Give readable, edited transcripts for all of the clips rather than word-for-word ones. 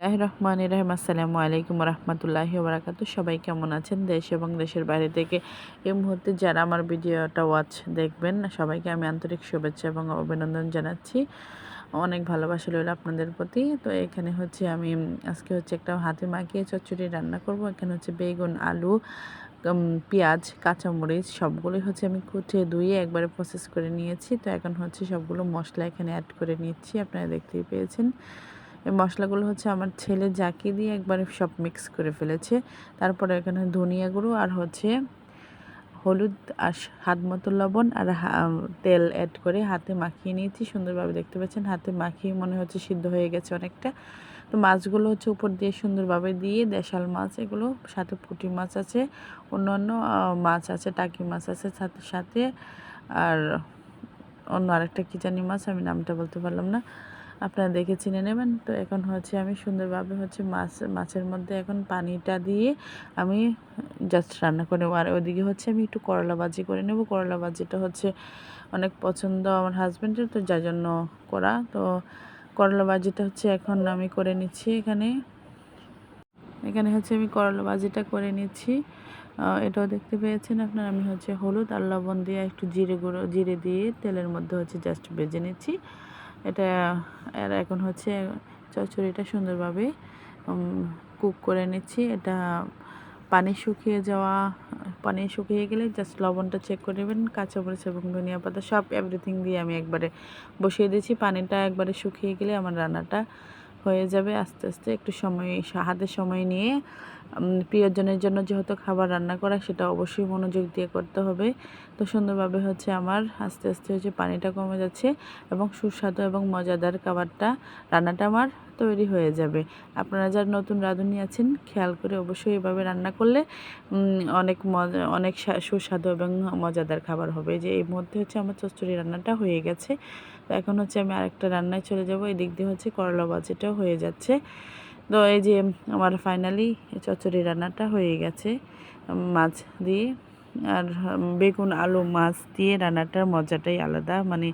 রহমানির রহিম। আসসালামু আলাইকুম রহমতুল্লাহি বারাকাতু। সবাই কেমন আছেন? দেশ এবং দেশের বাইরে থেকে এই মুহূর্তে যারা আমার ভিডিওটা দেখবেন, সবাইকে আমি আন্তরিক শুভেচ্ছা এবং অভিনন্দন জানাচ্ছি। অনেক ভালোবাসা রইল আপনাদের প্রতি। তো এখানে হচ্ছে আমি আজকে হচ্ছে একটা হাতে মাখিয়ে চচ্চড়ি রান্না করব। এখানে হচ্ছে বেগুন, আলু, পেঁয়াজ, কাঁচামরিচ সবগুলোই হচ্ছে আমি কুচিয়ে ধুয়ে একবারে প্রসেস করে নিয়েছি। তো এখন হচ্ছে সবগুলো মশলা এখানে অ্যাড করে নিচ্ছি। আপনারা দেখতেই পেয়েছেন। এই মশলাগুলো হচ্ছে আমার ছেলে জাকি দিয়ে একবারে সব মিক্স করে ফেলেছে। তারপরে এখানে ধনিয়া গুঁড়ো আর হচ্ছে হলুদ আর হাত মতো লবণ আর তেল অ্যাড করে হাতে মাখিয়ে নিয়েছি সুন্দরভাবে। দেখতে পাচ্ছেন হাতে মাখিয়ে মনে হচ্ছে সিদ্ধ হয়ে গেছে অনেকটা। তো মাছগুলো হচ্ছে উপর দিয়ে সুন্দরভাবে দিয়ে, দেশাল মাছ এগুলো, সাথে পুঁটি মাছ আছে, অন্যান্য মাছ আছে, টাকি মাছ আছে সাথে সাথে, আর অন্য আরেকটা কী জানি মাছ, আমি নামটা বলতে পারলাম না, আপনারা দেখে চিনে নেবেন। তো এখন হচ্ছে আমি সুন্দরভাবে হচ্ছে মাছের মধ্যে এখন পানিটা দিয়ে আমি জাস্ট রান্না করে নেবো। আর ওইদিকে হচ্ছে আমি একটু করলা ভাজি করে নেব। করলা ভাজিটা হচ্ছে অনেক পছন্দ আমার হাজব্যান্ডের, তো যার জন্য করা। তো করলা ভাজিটা হচ্ছে এখন আমি করে নিচ্ছি। এখানে হচ্ছে আমি করলা ভাজিটা করে নিচ্ছি। এটাও দেখতে পেয়েছেন আপনারা। আমি হচ্ছে হলুদ আর লবণ দিয়ে একটু জিরে দিয়ে তেলের মধ্যে হচ্ছে জাস্ট ভেজে নিচ্ছি এটা। আর এখন হচ্ছে চচ্চড়িটা সুন্দরভাবে কুক করে নিচ্ছি। এটা পানি শুকিয়ে গেলে জাস্ট লবণটা চেক করে নেবেন। কাঁচামরিচ এবং ধনিয়া পাতা সব এভরিথিং দিয়ে আমি একবারে বসিয়ে দিয়েছি। পানিটা একবারে শুকিয়ে গেলে আমার রান্নাটা হয়ে যাবে। আস্তে আস্তে একটু হাতে সময় নিয়ে, প্রিয়জনের জন্য যেহেতু খাবার রান্না করা, সেটা অবশ্যই মনোযোগ দিয়ে করতে হবে। তো সুন্দরভাবে হচ্ছে আমার আস্তে আস্তে হচ্ছে পানিটা কমে যাচ্ছে এবং সুস্বাদু এবং মজাদার রান্নাটা আমার তৈরি হয়ে যাবে। আপনারা যারা নতুন রাঁধুনি আছেন, খেয়াল করে অবশ্যই এভাবে রান্না করলে অনেক সুস্বাদু এবং মজাদার খাবার হবে। যে এই মধ্যে হচ্ছে আমার চচ্চড়ি রান্নাটা হয়ে গেছে। তো এখন হচ্ছে আমি আরেকটা রান্নায় চলে যাব। এই দিক দিয়ে হচ্ছে করলা ভাজিটাও হয়ে যাচ্ছে। তো এই যে আমার ফাইনালি চচ্চড়ি রান্নাটা হয়ে গেছে মাছ দিয়ে। আর বেগুন, আলু, মাছ দিয়ে রান্নাটার মজাটাই আলাদা, মানে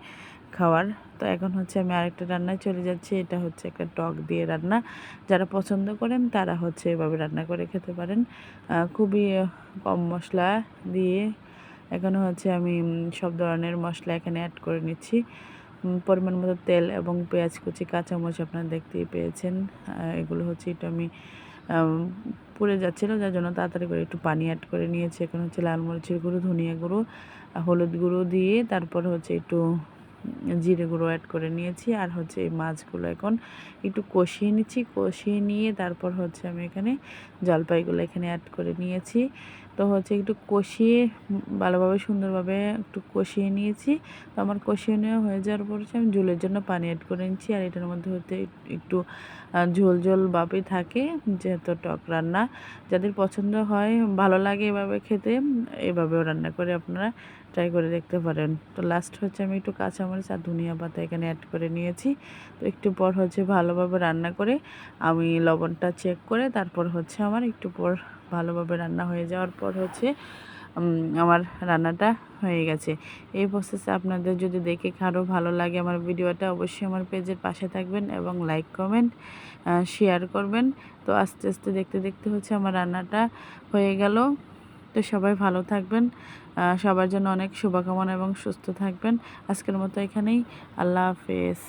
খাওয়ার। তো এখন হচ্ছে আমি আরেকটা রান্নায় চলে যাচ্ছি। এটা হচ্ছে একটা টক দিয়ে রান্না। যারা পছন্দ করেন তারা হচ্ছে এভাবে রান্না করে খেতে পারেন। খুবই কম মশলা দিয়ে এখানে হচ্ছে আমি সব ধরনের মশলা এখানে অ্যাড করে নিচ্ছি। পরিমাণ মতো তেল এবং পেঁয়াজ কুচি, কাঁচামরিচ আপনারা দেখতেই পেয়েছেন। এগুলো হচ্ছে একটু আমি পুড়ে যাচ্ছিলো, যার জন্য তাড়াতাড়ি করে একটু পানি অ্যাড করে নিয়েছি। এখন হচ্ছে লাল মরিচের গুঁড়ো, ধনিয়া গুঁড়ো, হলুদ গুঁড়ো দিয়ে তারপর হচ্ছে একটু জিরে গুঁড়ো অ্যাড করে নিয়েছি। আর হচ্ছে এই মাছগুলো এখন একটু কষিয়ে নিচ্ছি। কষিয়ে নিয়ে তারপর হচ্ছে আমি এখানে জলপাইগুলো এখানে অ্যাড করে নিয়েছি। তো হচ্ছে একটু কষিয়ে ভালোভাবে সুন্দরভাবে একটু কষিয়ে নিয়েছি। তো আমার কষিয়ে নেওয়া হয়ে যাওয়ার পর হচ্ছে আমি ঝোলের জন্য পানি অ্যাড করে নিচ্ছি। আর এটার মধ্যে হতে একটু ঝোল ঝোল ভাবে থাকে, যেহেতু টক রান্না। যাদের পছন্দ হয়, ভালো লাগে এভাবে খেতে, এভাবেও রান্না করে আপনারা ট্রাই করে দেখতে পারেন। তো লাস্ট হচ্ছে আমি একটু কাঁচামরিচ আর ধনিয়া পাতা এখানে অ্যাড করে নিয়েছি। তো একটু পর হচ্ছে ভালোভাবে রান্না করে আমি লবণটা চেক করে তারপর হচ্ছে আমার একটু পর ভালোভাবে রান্না হয়ে যাওয়ার পর হচ্ছে আমার রান্নাটা হয়ে গেছে। এই প্রসেসে আপনাদের যদি দেখে আরও ভালো লাগে আমার ভিডিওটা, অবশ্যই আমার পেজের পাশে থাকবেন এবং লাইক, কমেন্ট, শেয়ার করবেন। তো আস্তে আস্তে দেখতে দেখতে হচ্ছে আমার রান্নাটা হয়ে গেল। তো সবাই ভালো থাকবেন, সবার জন্য অনেক শুভকামনা এবং সুস্থ থাকবেন। আজকের মতো এখানেই। আল্লাহ হাফেজ।